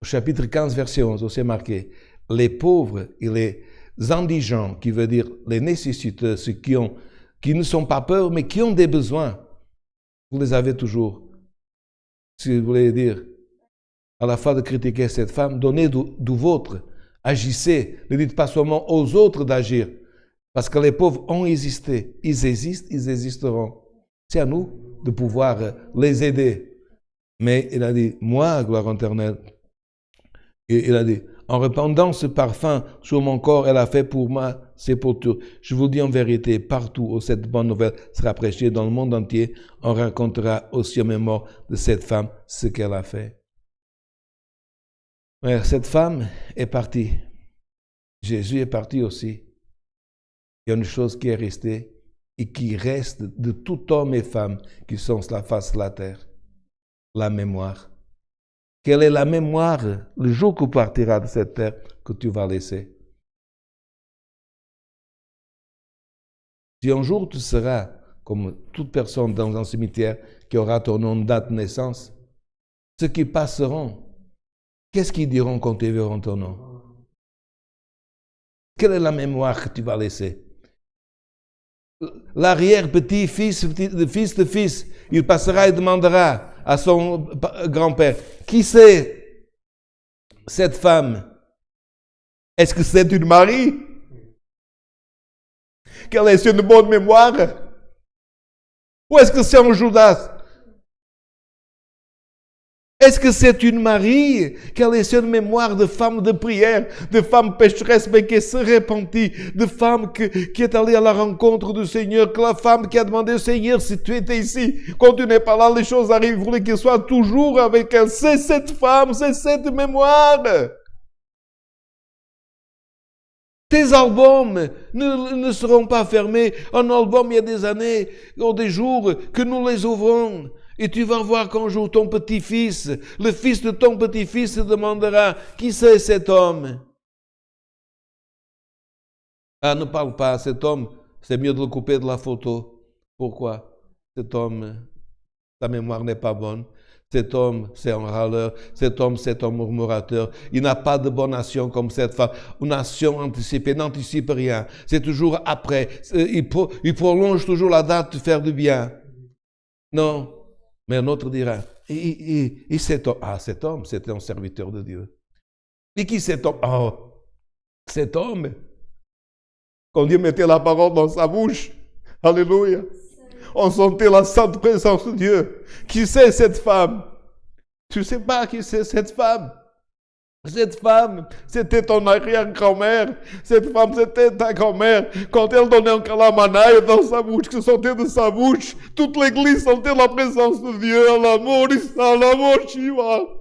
au chapitre 15, verset 11, où c'est marqué, les pauvres et les indigents, qui veut dire les nécessiteux, ceux qui ne sont pas pauvres, mais qui ont des besoins, vous les avez toujours. Si vous voulez dire, à la fois de critiquer cette femme, donnez du vôtre, agissez, ne dites pas seulement aux autres d'agir, parce que les pauvres ont existé, ils existent, ils existeront. C'est à nous de pouvoir les aider. Mais il a dit, moi, gloire éternelle, et il a dit, en répandant ce parfum sur mon corps, elle a fait pour moi, c'est pour tout. Je vous dis en vérité, partout où cette bonne nouvelle sera prêchée dans le monde entier, on racontera aussi aux mémoires de cette femme ce qu'elle a fait. Ouais, cette femme est partie. Jésus est parti aussi. Il y a une chose qui est restée et qui reste de tout homme et femme qui sont sur la face de la terre. La mémoire. Quelle est la mémoire le jour que tu partiras de cette terre que tu vas laisser? Si un jour tu seras comme toute personne dans un cimetière qui aura ton nom, date de naissance, ceux qui passeront, qu'est-ce qu'ils diront quand ils verront ton nom? Quelle est la mémoire que tu vas laisser? L'arrière-petit-fils de fils, il passera et demandera à son grand-père, qui c'est cette femme? Est-ce que c'est une Marie? Qu'elle ait une bonne mémoire? Ou est-ce que c'est un Judas? Est-ce que c'est une Marie qui a laissé une mémoire de femme de prière, de femme pécheresse mais qui se repentit, de femme qui est allée à la rencontre du Seigneur, que la femme qui a demandé au Seigneur, si tu étais ici, quand tu n'es pas là, les choses arrivent, il voulait qu'il soit toujours avec elle. C'est cette femme, c'est cette mémoire. Tes albums ne seront pas fermés. Un album, il y a des années, ou des jours, que nous les ouvrons. Et tu vas voir qu'un jour ton petit-fils, le fils de ton petit-fils se demandera, qui c'est cet homme? Ah, ne parle pas, cet homme, c'est mieux de le couper de la photo. Pourquoi? Cet homme, sa mémoire n'est pas bonne. Cet homme, c'est un râleur. Cet homme, c'est un murmurateur. Il n'a pas de bonne action comme cette femme. Une action anticipée n'anticipe rien. C'est toujours après. Il prolonge toujours la date de faire du bien. Non. Mais un autre dira, et cet homme, c'était un serviteur de Dieu. Et qui cet homme? Oh, cet homme, quand Dieu mettait la parole dans sa bouche, alléluia, on sentait la sainte présence de Dieu. Qui c'est cette femme? Tu ne sais pas qui c'est cette femme? Cette femme, c'était ton arrière-grand-mère. Cette femme, c'était ta grand-mère. Quand elle donnait un calamanaille dans sa bouche, que sortait de sa bouche, toute l'église sentait la présence de Dieu. À l'amour, Shiva.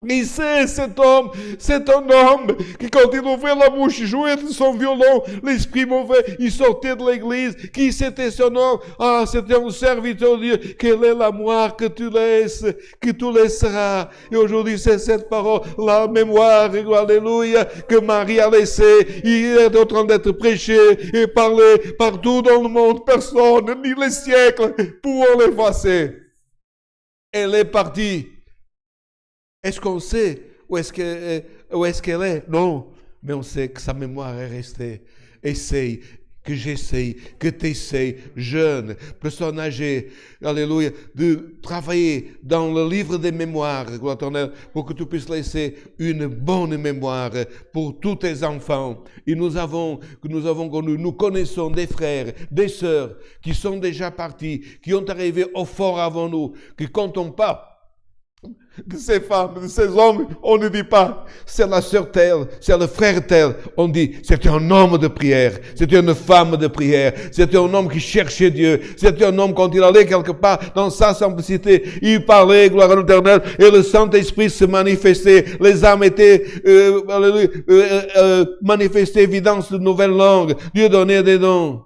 Et c'est un homme qui quand il ouvrait la bouche, il jouait de son violon, l'esprit mauvais, il sortait de l'église. Qui c'était ce homme? Ah, c'était un serviteur de Dieu. Quelle est la mémoire que tu laisses, que tu laisseras? Et aujourd'hui, c'est cette parole, la mémoire, alléluia, que Marie a laissée. Il est en train d'être prêché et parlé partout dans le monde. Personne, ni les siècles, pourront l'effacer. Elle est partie. Est-ce qu'on sait où est-ce qu'elle est? Non, mais on sait que sa mémoire est restée. Essaye que j'essaye, que tu essayes, jeune, personne âgée, alléluia, de travailler dans le livre des mémoires, gloire éternelle, pour que tu puisses laisser une bonne mémoire pour tous tes enfants. Et nous connaissons des frères, des sœurs qui sont déjà partis, qui ont arrivé au fort avant nous, qui ne comptons pas. De ces femmes, de ces hommes, on ne dit pas c'est la sœur telle, c'est le frère tel. On dit c'était un homme de prière, c'était une femme de prière, c'était un homme qui cherchait Dieu, c'était un homme quand il allait quelque part dans sa simplicité, il parlait, gloire à l'Éternel, et le Saint-Esprit se manifestait, les âmes étaient manifestées, évidence de nouvelles langues, Dieu donnait des dons.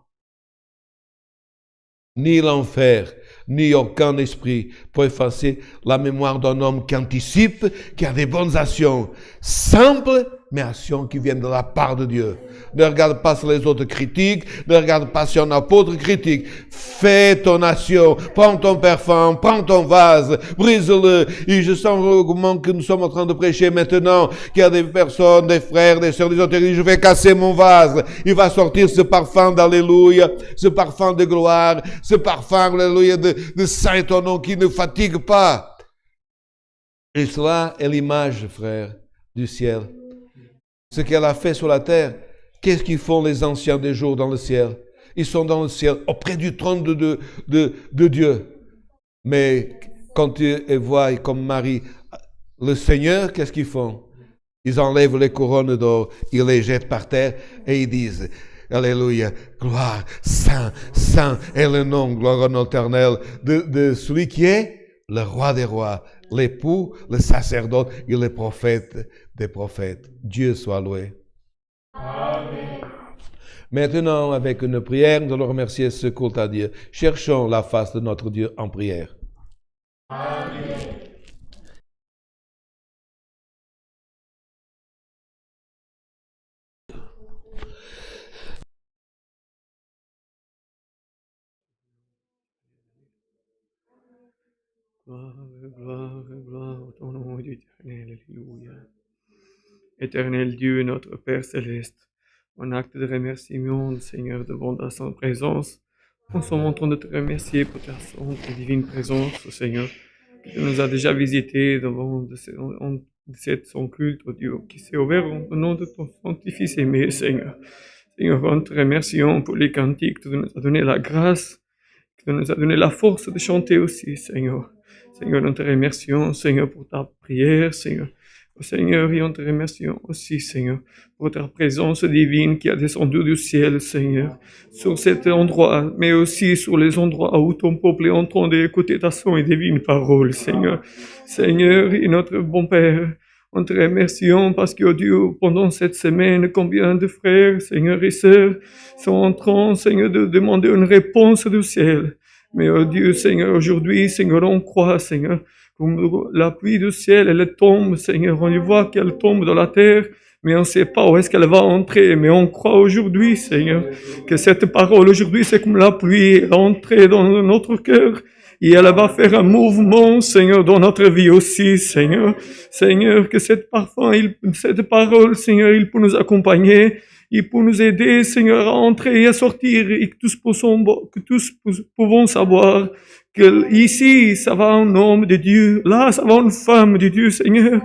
Ni l'enfer, ni aucun esprit pour effacer la mémoire d'un homme qui anticipe, qui a des bonnes actions, simples, mais actions qui viennent de la part de Dieu. Ne regarde pas si les autres critiquent, ne regarde pas si un apôtre critique. Fais ton action, prends ton parfum, prends ton vase, brise-le. Et je sens le moment que nous sommes en train de prêcher maintenant, qu'il y a des personnes, des frères, des sœurs, des autres qui disent, je vais casser mon vase. Il va sortir ce parfum d'alléluia, ce parfum de gloire, ce parfum, alléluia, de saint ton nom qui ne fatigue pas. Et cela est l'image, frère, du ciel. Ce qu'elle a fait sur la terre, qu'est-ce qu'ils font les anciens des jours dans le ciel? Ils sont dans le ciel, auprès du trône de Dieu. Mais quand ils voient comme Marie, le Seigneur, qu'est-ce qu'ils font? Ils enlèvent les couronnes d'or, ils les jettent par terre et ils disent, alléluia, gloire, saint, saint est le nom, gloire à l'éternel, de celui qui est le roi des rois, l'époux, le sacerdote et le prophète des prophètes. Dieu soit loué.
Amen.
Maintenant, avec une prière, nous allons remercier ce culte à Dieu. Cherchons la face de notre Dieu en prière.
Amen.
Gloire, gloire au ton nom éternel, alléluia. Éternel Dieu, notre Père céleste, en acte de remerciement, Seigneur, devant ta sainte présence, nous sommes en train de te remercier pour ta sainte et divine présence, Seigneur, que tu nous as déjà visités devant son culte, oh Dieu, qui s'est ouvert au nom de ton sanctifié aimé, Seigneur. Seigneur, nous te remercions pour les cantiques que tu nous as donné la grâce, que tu nous as donné la force de chanter aussi, Seigneur. Seigneur, nous te remercions, Seigneur, pour ta prière, Seigneur. Seigneur, et nous te remercions aussi, Seigneur, pour ta présence divine qui a descendu du ciel, Seigneur, sur cet endroit, mais aussi sur les endroits où ton peuple est en train d'écouter ta sainte et divine parole, Seigneur. Seigneur, et notre bon Père, nous te remercions parce que, oh Dieu, pendant cette semaine, combien de frères, Seigneur et sœurs, sont en train, Seigneur, de demander une réponse du ciel. Mais, oh Dieu, Seigneur, aujourd'hui, Seigneur, on croit, Seigneur, comme la pluie du ciel, elle tombe, Seigneur, on y voit qu'elle tombe dans la terre, mais on ne sait pas où est-ce qu'elle va entrer. Mais on croit aujourd'hui, Seigneur, que cette parole aujourd'hui, c'est comme la pluie, elle est entrée dans notre cœur, et elle va faire un mouvement, Seigneur, dans notre vie aussi, Seigneur. Seigneur, que cette parole, Seigneur, il peut nous accompagner, il peut nous aider, Seigneur, à entrer et à sortir, et que tous pouvons savoir que ici, ça va un homme de Dieu, là, ça va une femme de Dieu, Seigneur.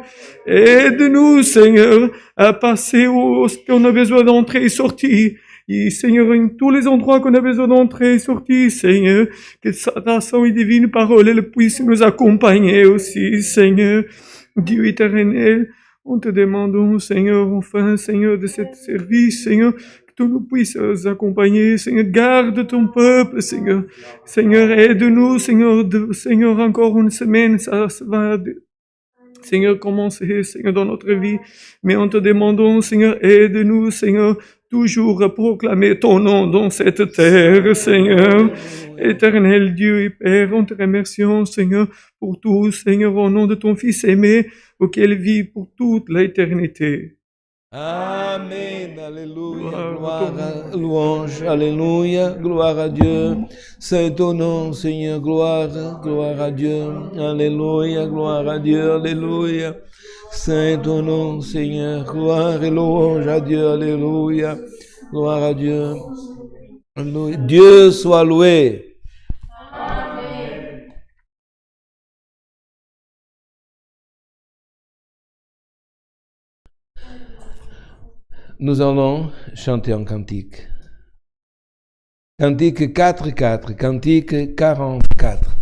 Aide-nous, Seigneur, à passer où on a besoin d'entrer et sortir. Et Seigneur, en tous les endroits qu'on a besoin d'entrer et sortir, Seigneur, que ta sainte et divine parole, elle puisse nous accompagner aussi, Seigneur. Dieu éternel, on te demandons, Seigneur, enfin, Seigneur, de ce service, Seigneur, que tu nous puisses accompagner, Seigneur, garde ton peuple, Seigneur. Seigneur, aide-nous, Seigneur, encore une semaine, ça va, Seigneur, commencer, Seigneur, dans notre vie. Mais en te demandant, Seigneur, aide-nous, Seigneur, toujours à proclamer ton nom dans cette terre, Seigneur. Éternel Dieu et Père, on te remercions, Seigneur, pour tout, Seigneur, au nom de ton Fils aimé, auquel vit pour toute l'éternité.
Amen, alléluia, gloire, louange, alléluia, gloire à Dieu. C'est ton nom, Seigneur, gloire à Dieu, alléluia, gloire à Dieu, alléluia. C'est ton nom, Seigneur, gloire et louange à Dieu, alléluia, gloire à Dieu. Dieu soit loué.
Amen.
Nous allons chanter un cantique. Cantique 4-4, cantique 44.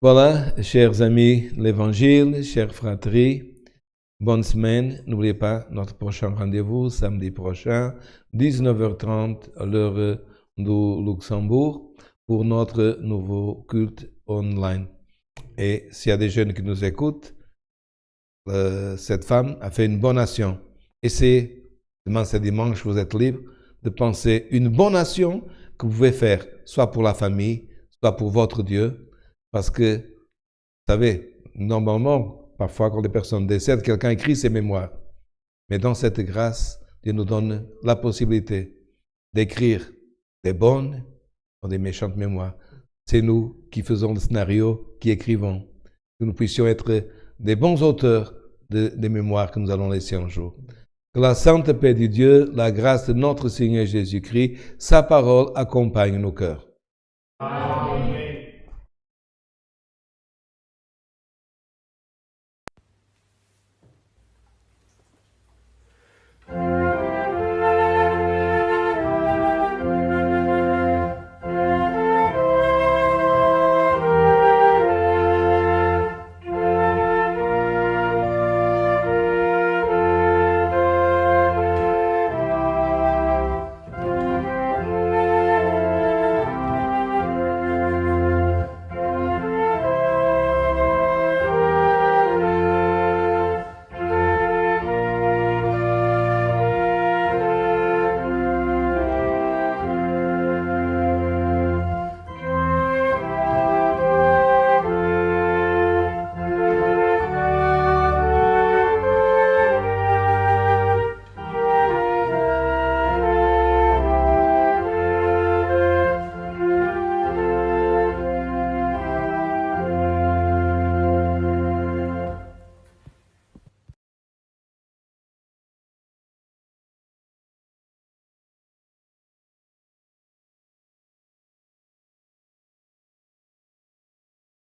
Voilà, chers amis, l'Évangile, chers fratries, bonne semaine. N'oubliez pas notre prochain rendez-vous, samedi prochain, 19h30, à l'heure du Luxembourg pour notre nouveau culte online. Et s'il y a des jeunes qui nous écoutent, cette femme a fait une bonne action. Essayez, demain c'est dimanche, vous êtes libre, de penser une bonne action que vous pouvez faire, soit pour la famille, soit pour votre Dieu, parce que, vous savez, normalement, parfois quand les personnes décèdent, quelqu'un écrit ses mémoires. Mais dans cette grâce, Dieu nous donne la possibilité d'écrire des bonnes ou des méchantes mémoires. C'est nous qui faisons le scénario, qui écrivons. Que nous puissions être des bons auteurs des mémoires que nous allons laisser un jour. Que la sainte paix de Dieu, la grâce de notre Seigneur Jésus-Christ, sa parole accompagne nos cœurs.
Amen.